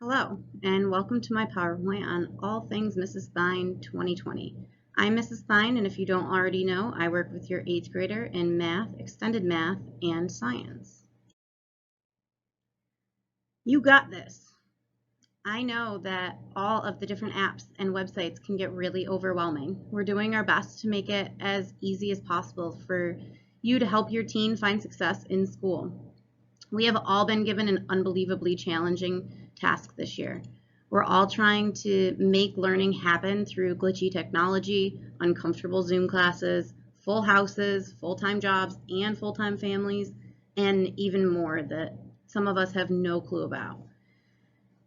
Hello, and welcome to my PowerPoint on all things Mrs. Thyne 2020. I'm Mrs. Thyne, and if you don't already know, I work with your 8th grader in math, extended math, and science. You got this. I know that all of the different apps and websites can get really overwhelming. We're doing our best to make it as easy as possible for you to help your teen find success in school. We have all been given an unbelievably challenging task this year. We're all trying to make learning happen through glitchy technology, uncomfortable Zoom classes, full houses, full-time jobs, and full-time families, and even more that some of us have no clue about.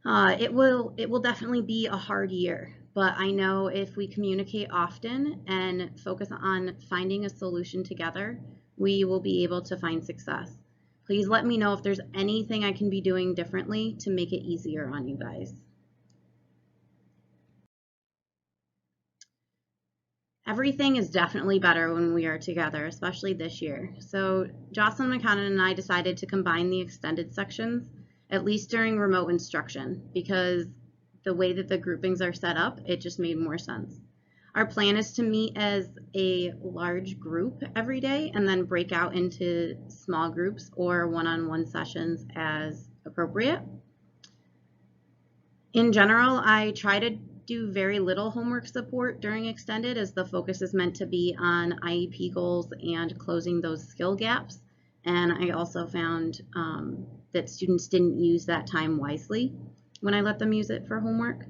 It will definitely be a hard year, but I know if we communicate often and focus on finding a solution together, we will be able to find success. Please let me know if there's anything I can be doing differently to make it easier on you guys. Everything is definitely better when we are together, especially this year. So Jocelyn McConnell and I decided to combine the extended sections, at least during remote instruction, because the way that the groupings are set up, it just made more sense. Our plan is to meet as a large group every day and then break out into small groups or one-on-one sessions as appropriate. In general, I try to do very little homework support during extended as the focus is meant to be on IEP goals and closing those skill gaps. And I also found that students didn't use that time wisely when I let them use it for homework.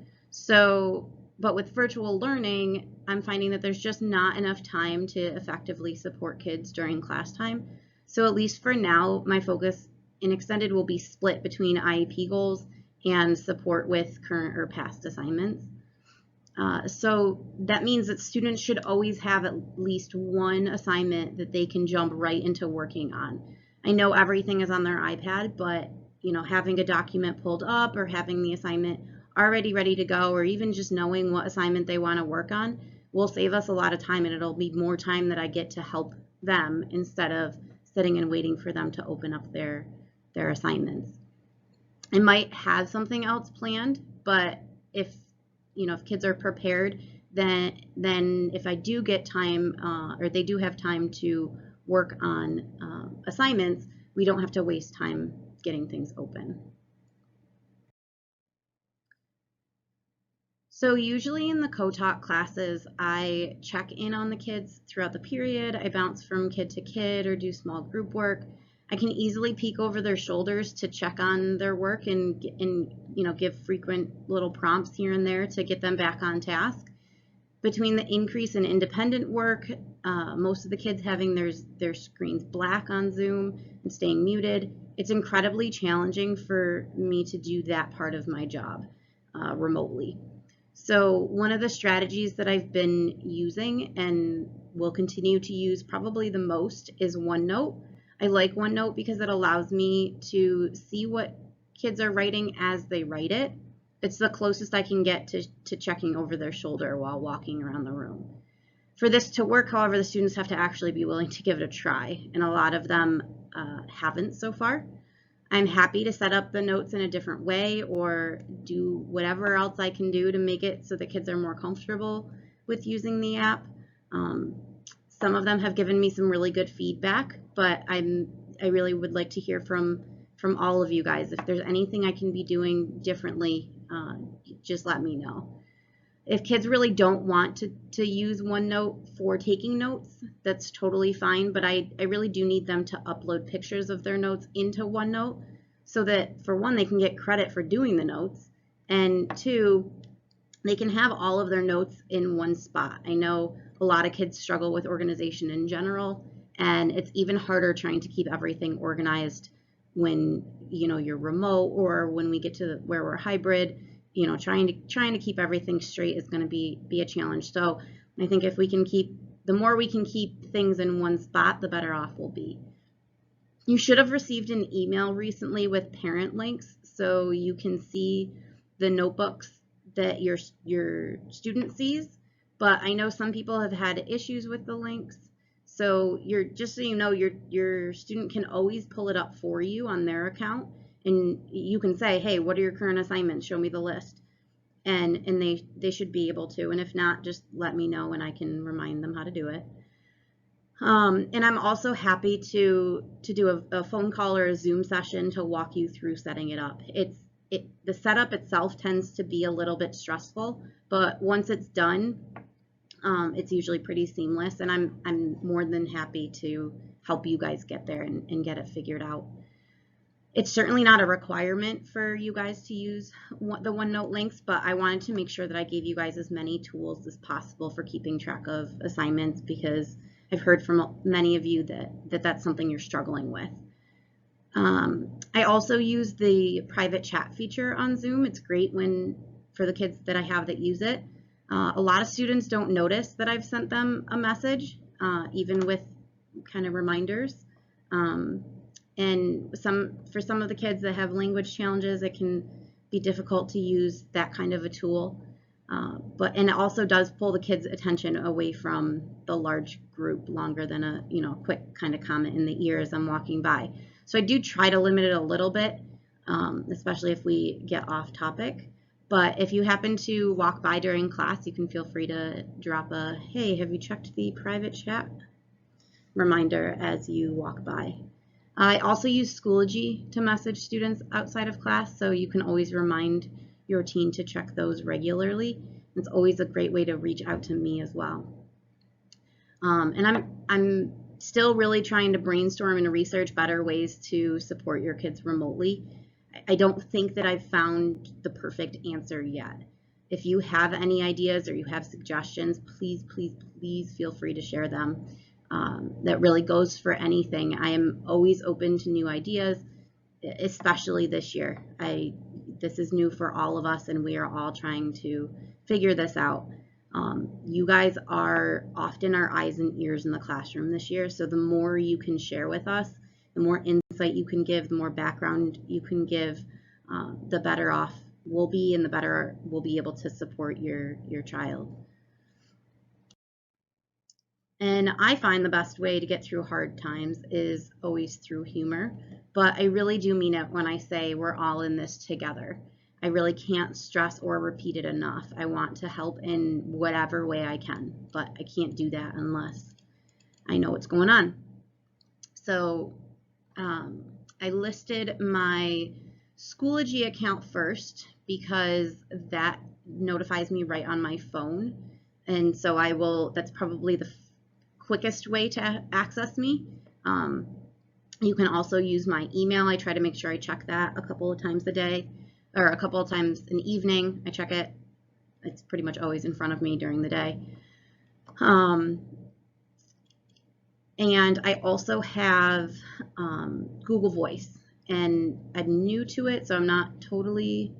But with virtual learning, I'm finding that there's just not enough time to effectively support kids during class time. So at least for now, my focus in extended will be split between IEP goals and support with current or past assignments. So that means that students should always have at least one assignment that they can jump right into working on. I know everything is on their iPad, but having a document pulled up or having the assignment already ready to go, or even just knowing what assignment they want to work on will save us a lot of time, and it'll be more time that I get to help them instead of sitting and waiting for them to open up their assignments. I might have something else planned, but if kids are prepared, then if I do get time or they do have time to work on assignments, we don't have to waste time getting things open. So usually in the co-taught classes, I check in on the kids throughout the period. I bounce from kid to kid or do small group work. I can easily peek over their shoulders to check on their work and give frequent little prompts here and there to get them back on task. Between the increase in independent work, most of the kids having their screens black on Zoom and staying muted, it's incredibly challenging for me to do that part of my job remotely. So one of the strategies that I've been using and will continue to use probably the most is OneNote. I like OneNote because it allows me to see what kids are writing as they write it. It's the closest I can get to checking over their shoulder while walking around the room. For this to work, however, the students have to actually be willing to give it a try, and a lot of them haven't so far. I'm happy to set up the notes in a different way or do whatever else I can do to make it so the kids are more comfortable with using the app. Some of them have given me some really good feedback, but I really would like to hear from all of you guys. If there's anything I can be doing differently, just let me know. If kids really don't want to use OneNote for taking notes, that's totally fine, but I really do need them to upload pictures of their notes into OneNote so that, for one, they can get credit for doing the notes, and two, they can have all of their notes in one spot. I know a lot of kids struggle with organization in general, and it's even harder trying to keep everything organized when you're remote or when we get to where we're hybrid. Trying to keep everything straight is going to be a challenge. So I think if we can the more we can keep things in one spot, the better off we'll be. You should have received an email recently with parent links, so you can see the notebooks that your student sees. But I know some people have had issues with the links. So just so you know, your student can always pull it up for you on their account and you can say, hey, what are your current assignments? Show me the list. And they should be able to. And if not, just let me know and I can remind them how to do it. And I'm also happy to do a phone call or a Zoom session to walk you through setting it up. The setup itself tends to be a little bit stressful, but once it's done, it's usually pretty seamless, and I'm more than happy to help you guys get there and get it figured out. It's certainly not a requirement for you guys to use the OneNote links, but I wanted to make sure that I gave you guys as many tools as possible for keeping track of assignments, because I've heard from many of you that that's something you're struggling with. I also use the private chat feature on Zoom. It's great for the kids that I have that use it. A lot of students don't notice that I've sent them a message, even with kind of reminders. And for some of the kids that have language challenges, it can be difficult to use that kind of a tool. And it also does pull the kids' attention away from the large group longer than a quick kind of comment in the ear as I'm walking by. So I do try to limit it a little bit, especially if we get off topic. But if you happen to walk by during class, you can feel free to drop a, hey, have you checked the private chat reminder as you walk by. I also use Schoology to message students outside of class, so you can always remind your teen to check those regularly. It's always a great way to reach out to me as well. And I'm still really trying to brainstorm and research better ways to support your kids remotely. I don't think that I've found the perfect answer yet. If you have any ideas or you have suggestions, please, please, please feel free to share them. That really goes for anything. I am always open to new ideas, especially this year. This is new for all of us, and we are all trying to figure this out. You guys are often our eyes and ears in the classroom this year, so the more you can share with us, the more insight you can give, the more background you can give, the better off we'll be, and the better we'll be able to support your child. And I find the best way to get through hard times is always through humor, but I really do mean it when I say we're all in this together. I really can't stress or repeat it enough. I want to help in whatever way I can, but I can't do that unless I know what's going on. So I listed my Schoology account first because that notifies me right on my phone. And so that's probably the quickest way to access me. You can also use my email. I try to make sure I check that a couple of times a day, or a couple of times in the evening. I check it. It's pretty much always in front of me during the day. And I also have Google Voice, and I'm new to it, so I'm not totally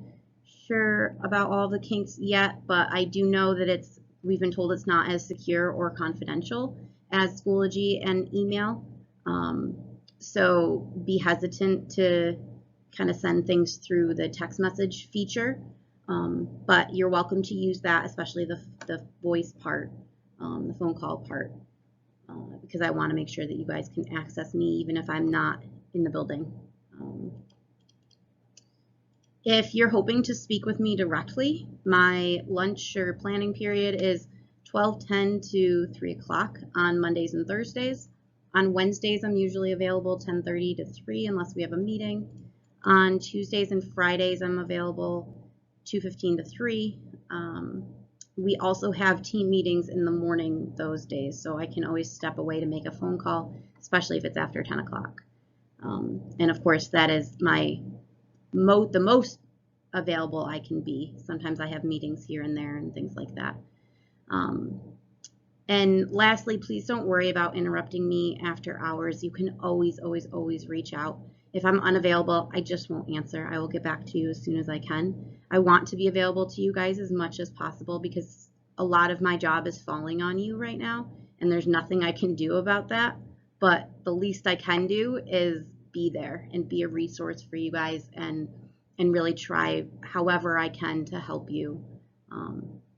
sure about all the kinks yet, but I do know that we've been told it's not as secure or confidential as Schoology and email. So be hesitant to kind of send things through the text message feature, but you're welcome to use that, especially the voice part, the phone call part, because I want to make sure that you guys can access me even if I'm not in the building. If you're hoping to speak with me directly, my lunch or planning period is 12:10 to 3 o'clock on Mondays and Thursdays. On Wednesdays, I'm usually available 10:30 to 3 unless we have a meeting. On Tuesdays and Fridays, I'm available 2:15 to 3. We also have team meetings in the morning those days, so I can always step away to make a phone call, especially if it's after 10 o'clock. And of course, that is the most available I can be. Sometimes I have meetings here and there and things like that. And lastly, please don't worry about interrupting me after hours. You can always, always, always reach out. If I'm unavailable, I just won't answer. I will get back to you as soon as I can. I want to be available to you guys as much as possible because a lot of my job is falling on you right now, and there's nothing I can do about that. But the least I can do is be there and be a resource for you guys and really try however I can to help you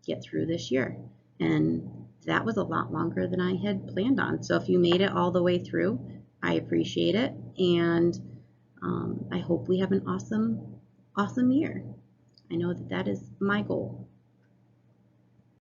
get through this year. And that was a lot longer than I had planned on. So if you made it all the way through, I appreciate it. And I hope we have an awesome, awesome year. I know that that is my goal.